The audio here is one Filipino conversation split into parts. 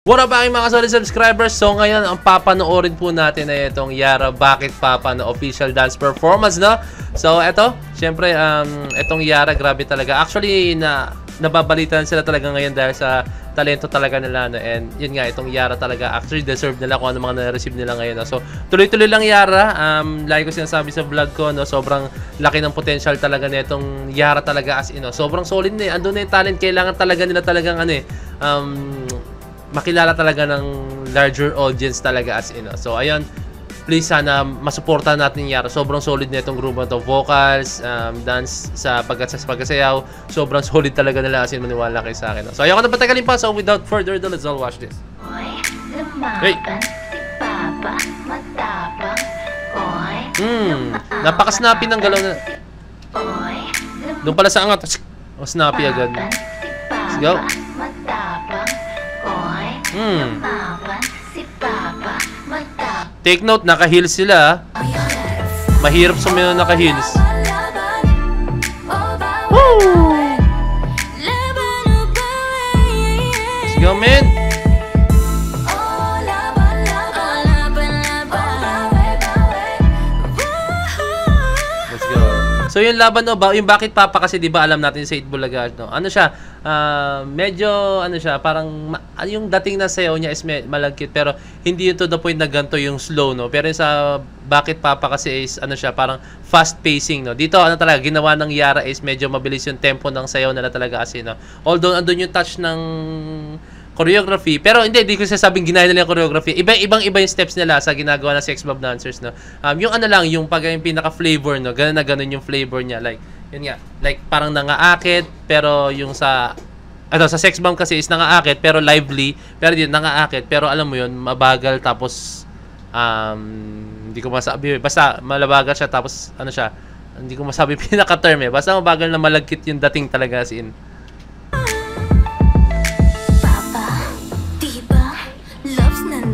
What up aking mga solid subscribers? So ngayon ang papanoorin po natin na itong Yara Bakit Papa na official dance performance, no? So eto, syempre itong Yara grabe talaga. Actually nababalitan sila talaga ngayon dahil sa talento talaga nila, no? And yun nga, itong Yara talaga actually deserve nila kung ano mga na-receive nila ngayon, no? So tuloy-tuloy lang Yara. Like ko sinasabi sa vlog ko, no, sobrang laki ng potential talaga nitong Yara talaga as in, no? Sobrang solid na, andun na yung talent, kailangan talaga nila talagang makilala talaga ng larger audience talaga as in. So ayun, please sana masuportahan natin yung Yara. Sobrang solid na itong grupo na ito. Vocals, dance, sa pagkasayaw. Sobrang solid talaga nila as in, maniwala kayo sa akin. So ayoko na patagalin pa. So without further ado, let's all watch this. Hey! Napaka-snappy ng galaw na. Doon pala sa angat. Oh, snappy agad. Let's go. Take note, naka-heels sila. Mahirap sumayaw naka-heels. Woo! Let's go, man. Let's go. So yung laban, no, yung Bakit Papa kasi 'di ba alam natin sa Itbulaga, no. Ano siya? Medyo ano siya, parang yung dating na sayaw niya is malagkit, pero hindi yun to the point na ganito yung slow, no. Pero sa Bakit Papa kasi is ano siya, parang fast pacing, no. Dito ano talaga ginawa ng Yara is medyo mabilis yung tempo ng sayaw nila talaga kasi, no. Although andun yung touch ng choreography, pero hindi ko sasabing ginaya nila yung choreography. Ibang-iba yung steps nila sa ginagawa ng Sex Bomb dancers, no. Yung ano lang, yung pag yung pinaka-flavor, no, ganun na ganun yung flavor niya, like yun nga, like parang nangaakit, pero yung sa sa Sex Bomb kasi is nangaakit pero lively, pero din nangaakit pero alam mo yun, mabagal, tapos hindi ko masabi, basta malabagal siya, tapos ano siya, hindi ko masabi pinaka-term basta mabagal na malagkit yung dating talaga as in.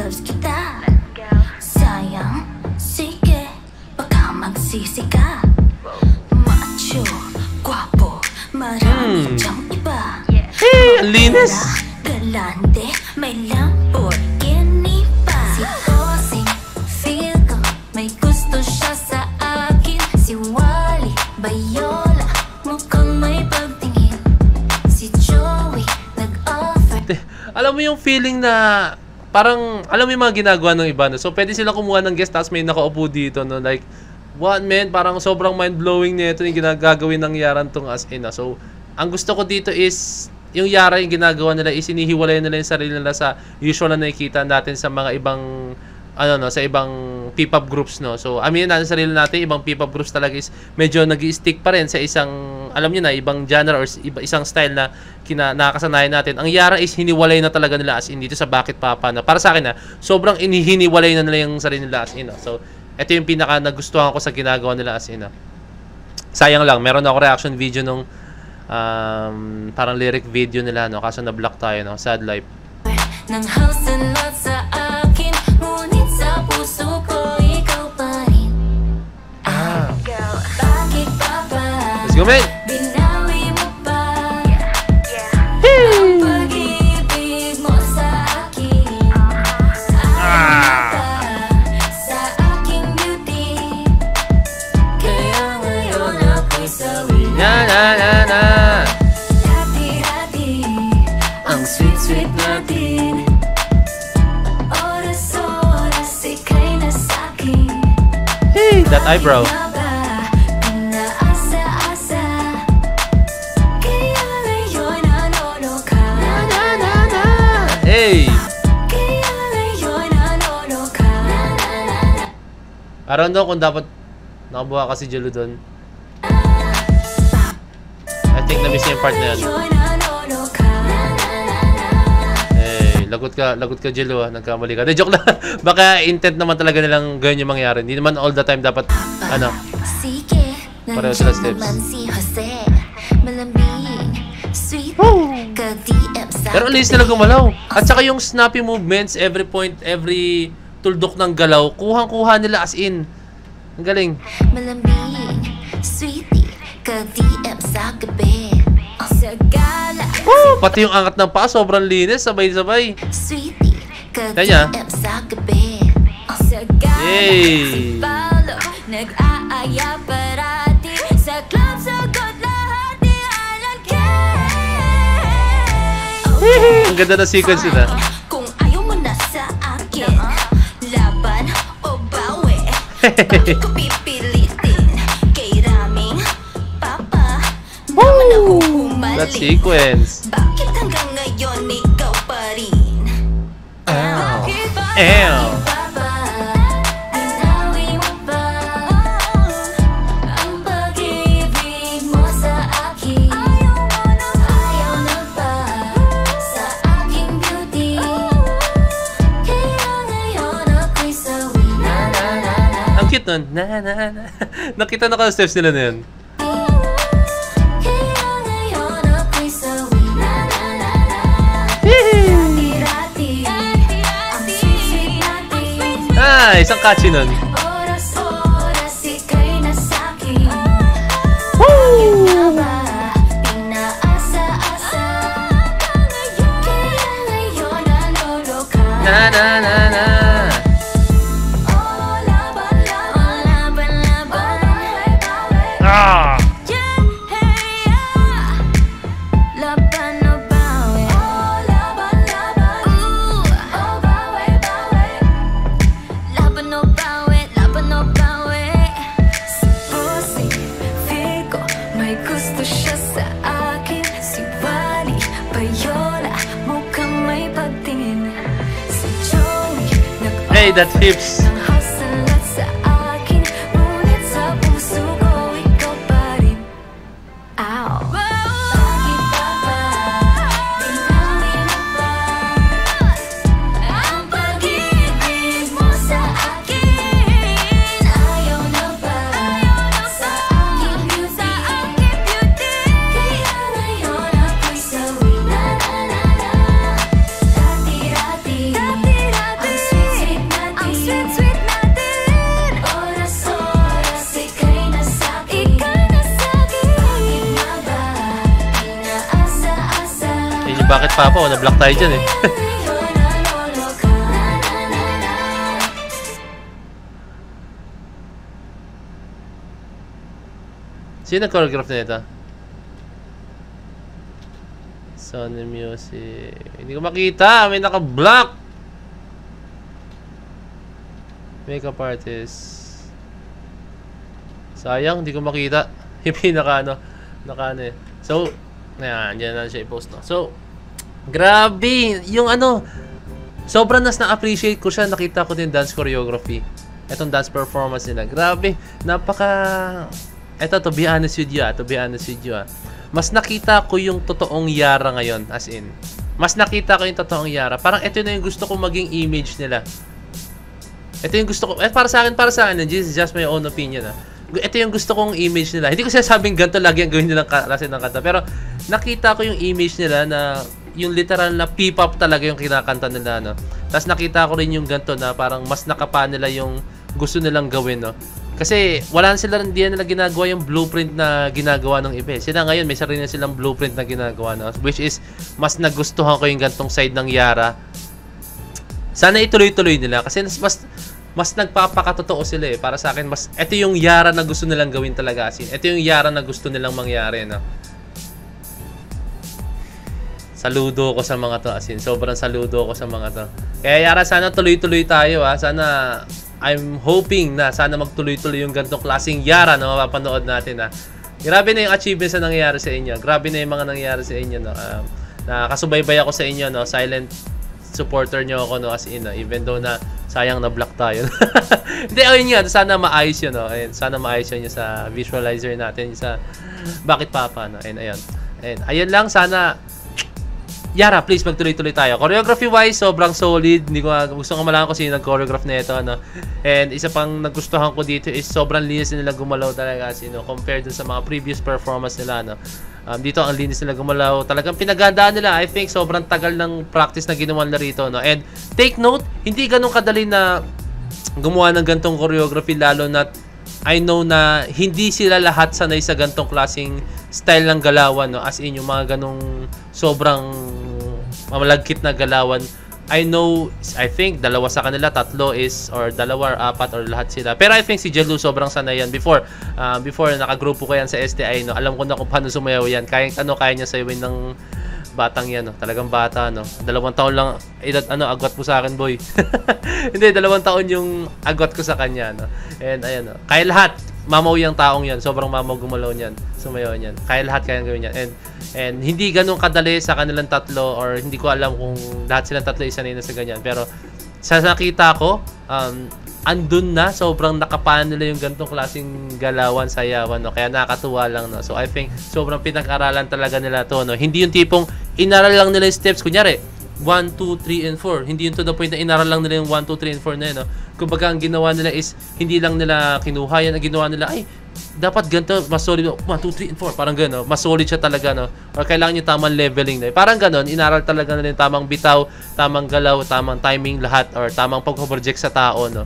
Loves kita. Sayang, sige, baka magsisika. Macho, guwapo, marami dyang iba. Hey, linis! Galante, may Lamborghini pa. Si Bossing, feel ko, may gusto siya sa akin. Si Wally, Bayola, mukhang may pagtingin. Si Joey, nag-offer. Alam mo yung feeling na parang, alam mo yung mga ginagawa ng iba, no? So, pwede sila kumuha ng guest, tapos may nakaupo dito, no? Like, what, man? Parang sobrang mind-blowing nito yung ginagawin ng Yara tong as in, no? So, ang gusto ko dito is, yung Yara, yung ginagawa nila is inihiwalay nila yung sarili nila sa usual na nakikita natin sa mga ibang, sa ibang P-pop groups, no? So, aminin natin sa sarili natin, ibang P-pop groups talaga is medyo nag-i-stick pa rin sa isang, alam nyo na, ibang genre or isang style na nakakasanayan natin. Ang Yara is hiniwalay na talaga nila as in dito sa Bakit Papa, no? Para sa akin, sobrang hiniwalay na nila yung sarili nila as in, no? So, ito yung pinaka nagustuhan ko sa ginagawa nila as in, no? Sayang lang, meron ako reaction video nung parang lyric video nila, no? Kaso na-block tayo, no? Sad life. Nang house and lot sa akin, ngunit sa puso ko ikaw pa rin. Bakit Papa? Let's go, man! Binawi mo pa ang pag-ibig mo sa akin. Sa aking beauty, kaya ngayon ako'y sawi. Dati-dati, ang sweet-sweet natin. Oras-oras, ika'y nasa'kin. Hey, that eyebrow. Hey! I don't know kung dapat nakabuha kasi Jello doon. I think na-miss niya yung part na yan. Hey, lagot ka Jello, nagkamali ka. De, joke lang. Baka intent naman talaga nilang gawin yung mangyari. Hindi naman all the time dapat, pareho sila steps. Pero at least nila gumalaw. At saka yung snappy movements, every point, every tuldok ng galaw, kuhang-kuha nila as in. Ang galing. Malambing, sweetie, ka-DM sa gabi. Sa gala, Pati yung angat ng paa, sobrang linis. Sabay-sabay. Sweetie, Kanya. katiip sa gabi. Sa gala, Yay! si Paolo, nag-aaya parati. Sa club, sagot lahat ni Alan Kay. Ang ganda ng sequence nila. Kung ayaw mo na sa akin, laban o bawi. Bakit ko pipilitin? Kay Raming Papa, naman ako humali. That sequence. Bakit hanggang ngayon ikaw pa rin? Ow. Bakit ba Ew. Papa, binawi mo ba ang pag-ibig mo sa akin? Ayaw na ba sa aking beauty? Kaya ngayon ako'y sawi na na na na. Ang cute nun. Na, na, na. Nakita na ko ang steps nila na yun. Kaya ngayon ako'y sawi na na na na. Dati-dati, ang sweet-sweet natin. Ah, isang catchy nun. Oras-oras ika'y nasa'kin. Bakit nga ba pinaasa-asa? Kaya ngayon nalolo ka. Na, na, na, na. Oh, laban, laban, laban, laban. Ah! Laban o bawi. Oh, laban, laban. Oh, bawi, bawi. Laban o bawi, laban o bawi. Si Bossy, Fico, may gusto siya sa akin. Si Wally, Payola, mukhang may pagtingin. Si Joey, Hey, that hips. ng hasalat sa akin. Ngunit sa puso ko, ikaw pa rin. Ow. Bakit ba binawi mo ba ang pag-ibig mo sa akin? Ayaw na ba sa aking beauty? Kaya ngayon ako'y sawi na na na na. Dati-dati, ang sweet-sweet natin. Oras-oras ika'y nasa'kin. Bakit nga ba inaasa-asa? Yun yung bakit papa, o na-block tayo dyan eh. Ngayon nalolo ka. Na na na na. Sino nag-choreograph na ito? Sony Music. Hindi ko makita. May naka-block. Makeup artist. Sayang, hindi ko makita. Yung pinaka ano eh. So, ayan, dyan na siya i-post no. So, grabe. Yung ano, sobrang na-appreciate ko siya. Nakita ko din dance choreography. Etong dance performance nila. Grabe. Eto, to be honest with you, mas nakita ko yung totoong Yara ngayon, as in. Mas nakita ko yung totoong Yara. Parang ito na yung gusto ko maging image nila. Ito yung gusto ko, para sa akin, this is just my own opinion, Ito yung gusto kong image nila. Hindi ko sinasabing ganito lagi ang gawin nilang klase ng kanta. Pero, nakita ko yung image nila na, yung literal na P-pop talaga yung kinakanta nila, no? Tapos nakita ko rin yung ganito na parang mas nakapa nila yung gusto nilang gawin, no? Kasi wala na sila, hindi nila ginagawa yung blueprint na ginagawa ng iba. Sila ngayon, may sarili na silang blueprint na ginagawa, no? Which is, mas nagustuhan ko yung gantong side ng Yara. Sana ituloy-tuloy nila kasi mas nagpapakatotoo sila eh. Para sa akin, ito yung Yara na gusto nilang gawin talaga, asin. Ito yung Yara na gusto nilang mangyari, no? Saludo ko sa mga to, asin. Sobrang saludo ko sa mga to. Kaya Yara, sana tuloy-tuloy tayo, ha. Sana, I'm hoping na sana magtuloy-tuloy yung ganitong klaseng Yara na mapapanood natin, ha. Grabe na yung achievements na nangyayari sa inyo. Grabe na yung mga nangyayari sa inyo, no. Nakasubaybay ako sa inyo, no. Silent supporter nyo ako, no, as in, no? Even though na sayang na block tayo. Hindi, ayun nga, sana maayos yun, no. Ayun, sana maayos yun sa visualizer natin, sa Bakit Papa, no. Ayun lang, sana Yara, please magtuloy-tuloy tayo. Choreography wise, sobrang solid. Hindi ko gusto ko malaman kung sino nag-choreograph na ito, no? And isa pang nagustuhan ko dito is sobrang linis nila gumalaw talaga, compared dun sa mga previous performance nila, no? Dito ang linis nila gumalaw. Talagang pinagandaan nila. I think sobrang tagal ng practice na ginawa nila rito, no? And take note, hindi ganun kadali na gumawa ng gantong choreography, lalo na I know na hindi sila lahat sanay sa gantong klaseng style ng galawan, no? As in, yung mga ganong sobrang mamalagkit na galawan. I think dalawa sa kanila, tatlo is, or dalawa or apat or lahat sila. Pero I think si Jelu sobrang sanay yan. Before nakagrupo ko yan sa STI, no? Alam ko na kung paano sumayaw yan. Kaya niya sayawin ng batang yan, no? Talagang bata, no? 2 taon lang, agwat mo sa akin, boy. Hindi, 2 taon yung agwat ko sa kanya, no? And ayan, no? Kaya lahat, mamaw yung taong yan. Sobrang mamaw gumalaw niyan. Sumayaw niyan. Kaya lahat kaya gawin yan. And hindi ganun kadali sa kanilang tatlo, or hindi ko alam kung lahat silang tatlo isanay na sa ganyan. Pero sa nakita ko, andun na, sobrang nakapaan nila yung ganitong klaseng galawan, sayawan, no? Kaya nakakatuwa lang, no? So I think sobrang pinag-aralan talaga nila to, no? Hindi yung tipong inaral lang nila yung steps, kunyari 1, 2, 3, and 4. Hindi yun to the point na inaral lang nila yung 1, 2, 3, and 4 na yun, no? Kumbaga ang ginawa nila is hindi lang nila kinuha yan, ang ginawa nila ay dapat ganito, mas solid, 1, 2, 3, and 4, parang gano'n, mas solid siya talaga, no? Or kailangan yung tamang leveling na, parang gano'n, inaral talaga nila yung tamang bitaw, tamang galaw, tamang timing lahat, or tamang pag-project sa tao, no?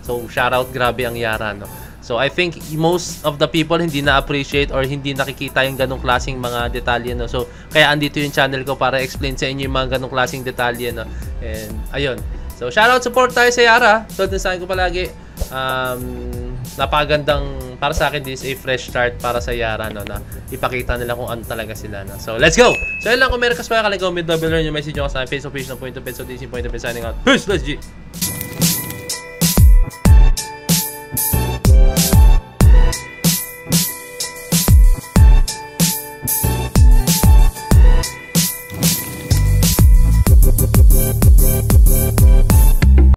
So, shoutout, grabe ang Yara, no? So, I think most of the people hindi na-appreciate or hindi nakikita yung ganong klaseng mga detalye, no? So, kaya andito yung channel ko para explain sa inyo yung mga ganong klaseng detalye, no? And, ayun. So, shoutout, support tayo sa Yara. Tulad na sa akin ko palagi, napakagandang, para sa akin, this is a fresh start para sa Yara, no? Na ipakita nila kung ano talaga sila, no? So, let's go! So, yun lang, kung meron ka sa mga comment, double learn yung message nyo sa Facebook page ng Point of Pen. So, this is Point of Pen signing out. Peace! Let's G!